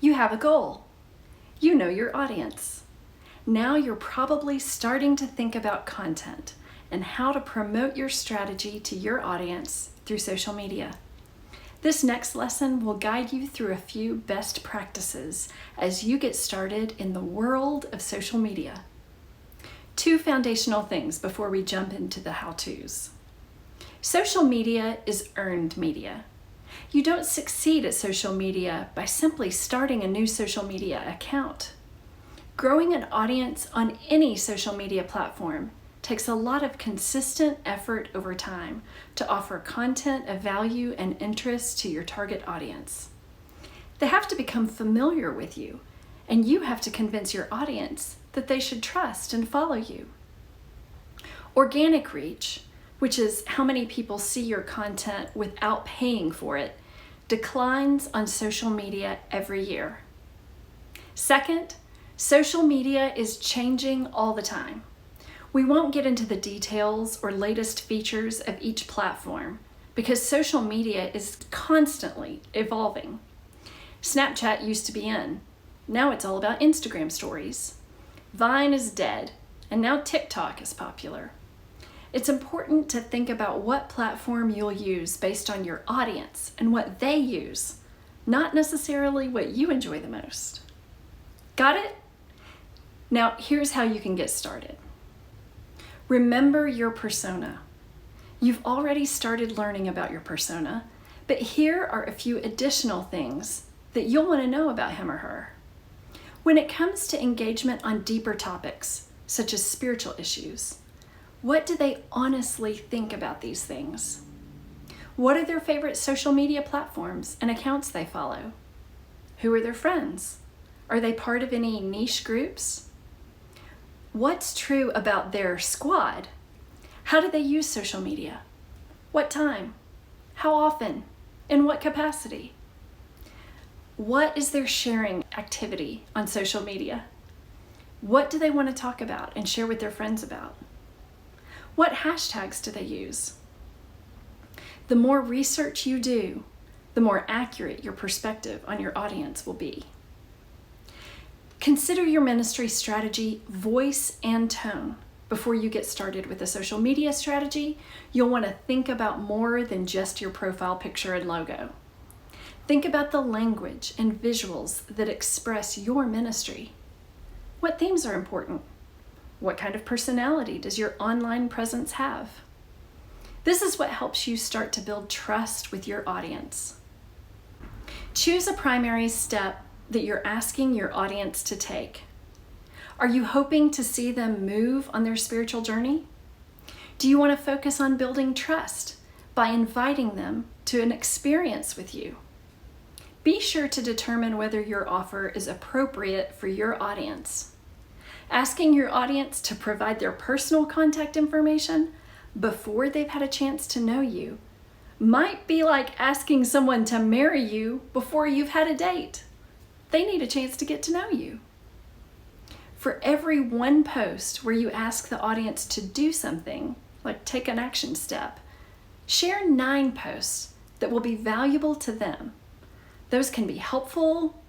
You have a goal. You know your audience. Now you're probably starting to think about content and how to promote your strategy to your audience through social media. This next lesson will guide you through a few best practices as you get started in the world of social media. 2 foundational things before we jump into the how-tos. Social media is earned media. You don't succeed at social media by simply starting a new social media account. Growing an audience on any social media platform takes a lot of consistent effort over time to offer content of value and interest to your target audience. They have to become familiar with you, and you have to convince your audience that they should trust and follow you. Organic reach, which is how many people see your content without paying for it, declines on social media every year. Second, social media is changing all the time. We won't get into the details or latest features of each platform because social media is constantly evolving. Snapchat used to be in. Now it's all about Instagram stories. Vine is dead, and now TikTok is popular. It's important to think about what platform you'll use based on your audience and what they use, not necessarily what you enjoy the most. Got it? Now, here's how you can get started. Remember your persona. You've already started learning about your persona, but here are a few additional things that you'll want to know about him or her. When it comes to engagement on deeper topics, such as spiritual issues, what do they honestly think about these things? What are their favorite social media platforms and accounts they follow? Who are their friends? Are they part of any niche groups? What's true about their squad? How do they use social media? What time? How often? In what capacity? What is their sharing activity on social media? What do they want to talk about and share with their friends about? What hashtags do they use? The more research you do, the more accurate your perspective on your audience will be. Consider your ministry strategy, voice, and tone. Before you get started with a social media strategy, you'll want to think about more than just your profile picture and logo. Think about the language and visuals that express your ministry. What themes are important? What kind of personality does your online presence have? This is what helps you start to build trust with your audience. Choose a primary step that you're asking your audience to take. Are you hoping to see them move on their spiritual journey? Do you want to focus on building trust by inviting them to an experience with you? Be sure to determine whether your offer is appropriate for your audience. Asking your audience to provide their personal contact information before they've had a chance to know you might be like asking someone to marry you before you've had a date. They need a chance to get to know you. For every one post where you ask the audience to do something, like take an action step, share 9 posts that will be valuable to them. Those can be helpful,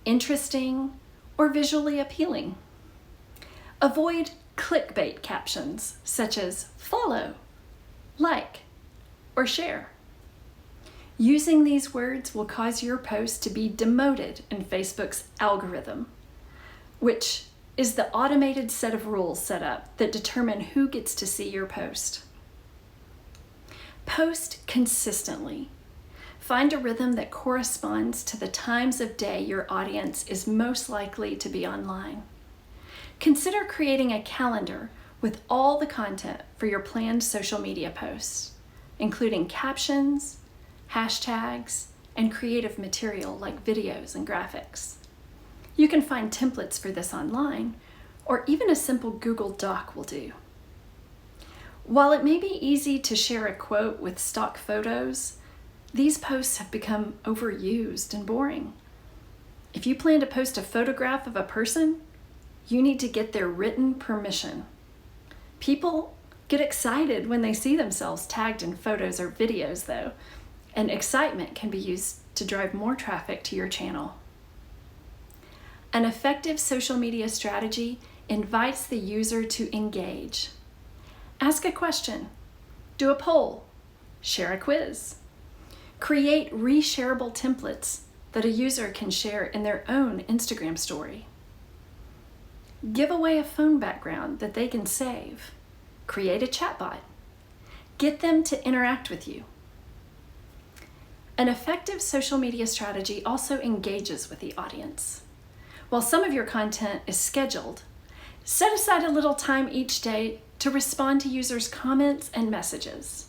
interesting, or visually appealing. Avoid clickbait captions such as follow, like, or share. Using these words will cause your post to be demoted in Facebook's algorithm, which is the automated set of rules set up that determine who gets to see your post. Post consistently. Find a rhythm that corresponds to the times of day your audience is most likely to be online. Consider creating a calendar with all the content for your planned social media posts, including captions, hashtags, and creative material like videos and graphics. You can find templates for this online, or even a simple Google Doc will do. While it may be easy to share a quote with stock photos, these posts have become overused and boring. If you plan to post a photograph of a person, you need to get their written permission. People get excited when they see themselves tagged in photos or videos, though, and excitement can be used to drive more traffic to your channel. An effective social media strategy invites the user to engage. Ask a question, do a poll, share a quiz, create reshareable templates that a user can share in their own Instagram story. Give away a phone background that they can save. Create a chatbot. Get them to interact with you. An effective social media strategy also engages with the audience. While some of your content is scheduled, set aside a little time each day to respond to users' comments and messages.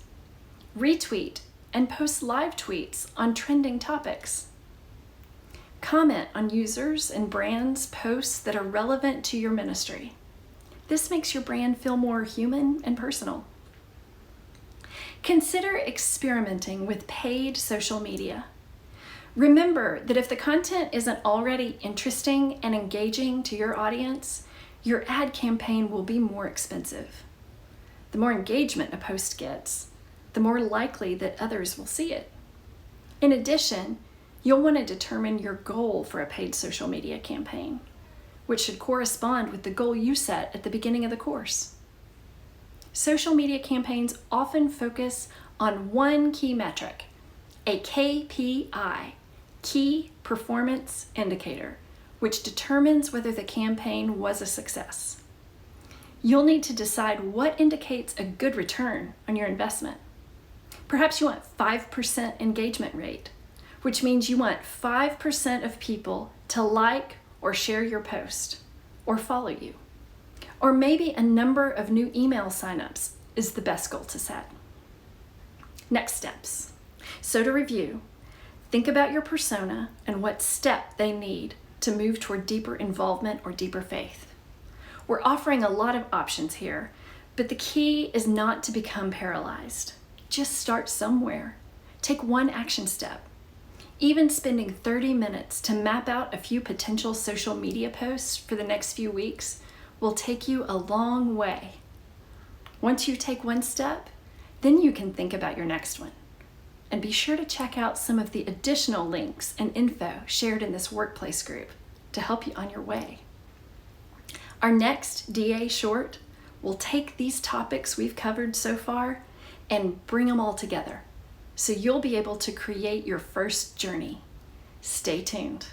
Retweet and post live tweets on trending topics. Comment on users and brands' posts that are relevant to your ministry. This makes your brand feel more human and personal. Consider experimenting with paid social media. Remember that if the content isn't already interesting and engaging to your audience, your ad campaign will be more expensive. The more engagement a post gets, the more likely that others will see it. In addition, you'll want to determine your goal for a paid social media campaign, which should correspond with the goal you set at the beginning of the course. Social media campaigns often focus on one key metric, a KPI, Key Performance Indicator, which determines whether the campaign was a success. You'll need to decide what indicates a good return on your investment. Perhaps you want 5% engagement rate, which means you want 5% of people to like or share your post or follow you. Or maybe a number of new email signups is the best goal to set. Next steps. So to review, think about your persona and what step they need to move toward deeper involvement or deeper faith. We're offering a lot of options here, but the key is not to become paralyzed. Just start somewhere. Take one action step. Even spending 30 minutes to map out a few potential social media posts for the next few weeks will take you a long way. Once you take one step, then you can think about your next one. And be sure to check out some of the additional links and info shared in this workplace group to help you on your way. Our next DA short will take these topics we've covered so far and bring them all together, so you'll be able to create your first journey. Stay tuned.